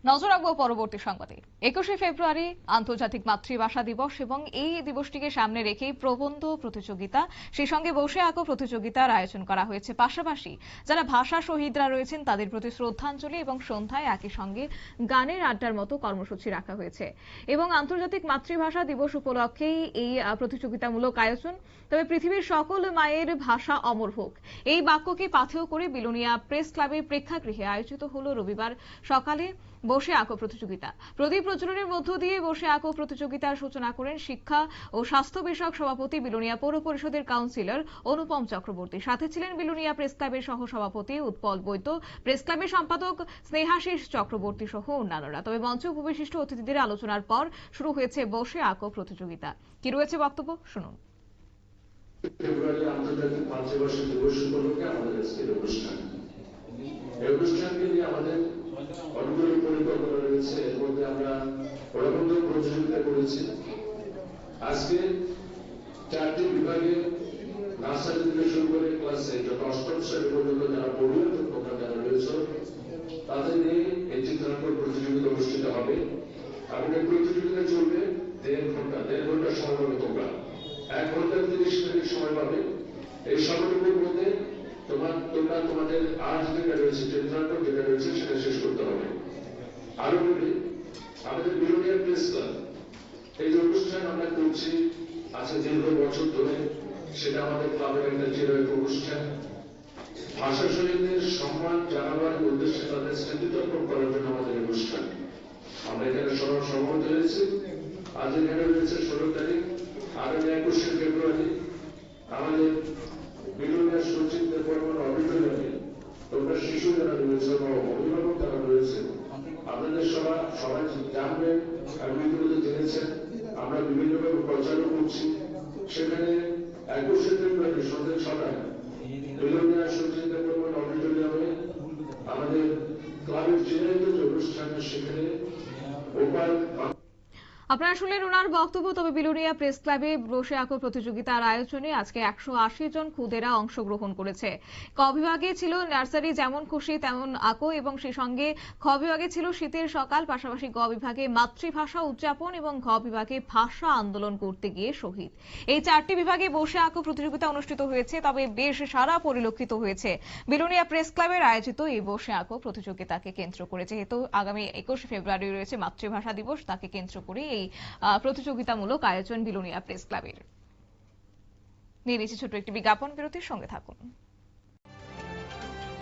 নজর রাখবো পরবর্তী সংবাদে। 21শে ফেব্রুয়ারি আন্তর্জাতিক মাতৃভাষা দিবস এবং এই দিবসটিকে সামনে রেখেই প্রবন্ধ প্রতিযোগিতা, সেই সঙ্গে বসে আঁকো প্রতিযোগিতার আয়োজন করা হয়েছে। পাশাপাশি যারা ভাষা শহীদরা রয়েছেন তাদের প্রতি শ্রদ্ধাঞ্জলি এবং সন্ধ্যায় একই সঙ্গে গানের আড্ডার মতো কর্মসূচি রাখা হয়েছে। এবং আন্তর্জাতিক মাতৃভাষা দিবস উপলক্ষেই এই প্রতিযোগিতামূলক আয়োজন। তবে পৃথিবীর সকল মায়ের ভাষা অমর হোক, এই বাক্যকে পাথেয় করে বিলোনিয়া প্রেস ক্লাবের প্রেক্ষাগৃহে আয়োজিত হলো রবিবার সকালে বসে আঁকো প্রতিযোগিতা। প্রদীপ প্রজ্বলনের মধ্য দিয়ে বসে আঁকো প্রতিযোগিতার সূচনা করেন শিক্ষা ও স্বাস্থ্য বিষয়ক সভাপতি বিলোনিয়া পৌর পরিষদের কাউন্সিলর অনুপম চক্রবর্তী। সাথে ছিলেন বিলোনিয়া প্রেস ক্লাবের সহ সভাপতি উৎপল বৈদ্য, প্রেস ক্লাবের সম্পাদক স্নেহাশিস চক্রবর্তী সহ অন্যান্যরা। তবে মঞ্চে উপবিশিষ্ট অতিথিদের আলোচনার পর শুরু হয়েছে বসে আঁকো প্রতিযোগিতা। কি রয়েছে বক্তব্য শুনুন। ফেব্রুয়ারি আন্তর্জাতিক মাতৃভাষা দিবস উপলক্ষে আমাদের আজকের অনুষ্ঠান। এই অনুষ্ঠানকে নিয়ে আমাদের অনেকগুলো পরিকল্পনা রয়েছে। এর মধ্যে আমরা প্রবন্ধ প্রতিযোগিতা করেছি। আজকে 4টি বিভাগে নার্সারি থেকে শুরু করে ক্লাস 8 অষ্টম শ্রেণী পর্যন্ত যারা পড়ুয়া তোমরা যারা রয়েছে তাদের নিয়ে এই চিত্রাঙ্কন প্রতিযোগিতা অনুষ্ঠিত হবে এবং এই প্রতিযোগিতা চলবে 1.5 ঘন্টা সময় পাবে তোমরা। 1 ঘন্টা 30 মিনিট সময় পাবে। এই সময়টুকুর মধ্যে তোমরা তোমাদের আর্ট যেটা রয়েছে, চিত্রাঙ্কন যেটা রয়েছে সেটা শেষ করতে হবে। আরো বলি, আমাদের বিলোনিয়া প্রেস ক্লাব এই যে অনুষ্ঠান আমরা করছি আজকে দীর্ঘ বছর ধরে, সেটা আমাদের ক্লাবের একটা চিরায়ত অনুষ্ঠান। ভাষা শহীদদের সম্মান জানাবার উদ্দেশ্যে তাদের স্মৃতিতর্পণ করার জন্য আমাদের অনুষ্ঠান। আমরা এখানে সভাপতি হয়েছি। আজ এখানে রয়েছে 16 তারিখ, আগামী 21শে ফেব্রুয়ারি আমাদের বিলোনিয়া সচিবদের পরিমাণ অভিযোগে তোমরা শিশু যারা রয়েছে বা অভিভাবক যারা রয়েছে আপনাদের সবাই জানবেন এবং ইতিমধ্যে জেনেছেন। আমরা বিভিন্নভাবে প্রচারও করছি। সেখানে 21শে ফেব্রুয়ারি সন্ধ্যে 6টায় বিলোনিয়া সচিবদের পরিমাণ অডিটোরিয়ামে আমাদের ক্লাবের চিরায়ত যে অনুষ্ঠান সেখানে আপনারা শুনলেন ওনার বক্তব্য। তবে বিলোনিয়া প্রেস ক্লাবে বসে আঁকো প্রতিযোগিতার আয়োজনে আজকে 180 জন খুদেরা অংশগ্রহণ করেছে। ক বিভাগে ছিল নার্সারি যেমন খুশি তেমন আঁকো এবং সেই সঙ্গে খ বিভাগে ছিল শীতের সকাল, পাশাপাশি গ বিভাগে মাতৃভাষা উদযাপন এবং ঘ বিভাগে ভাষা আন্দোলন করতে গিয়ে শহীদ। এই 4টি বিভাগে বসে আঁকো প্রতিযোগিতা অনুষ্ঠিত হয়েছে। তবে বেশ সাড়া পরিলক্ষিত হয়েছে বিলোনিয়া প্রেস ক্লাবের আয়োজিত এই বসে আঁকো প্রতিযোগিতাকে কেন্দ্র করে। যেহেতু আগামী 21শে ফেব্রুয়ারি রয়েছে মাতৃভাষা দিবস, তাকে কেন্দ্র করে এই প্রতিযোগিতামূলক আয়োজন বিলোনিয়া প্রেস ক্লাবের। নিয়ে নিচ্ছে ছোট্ট একটি বিজ্ঞাপন বিরতির সঙ্গে থাকুন।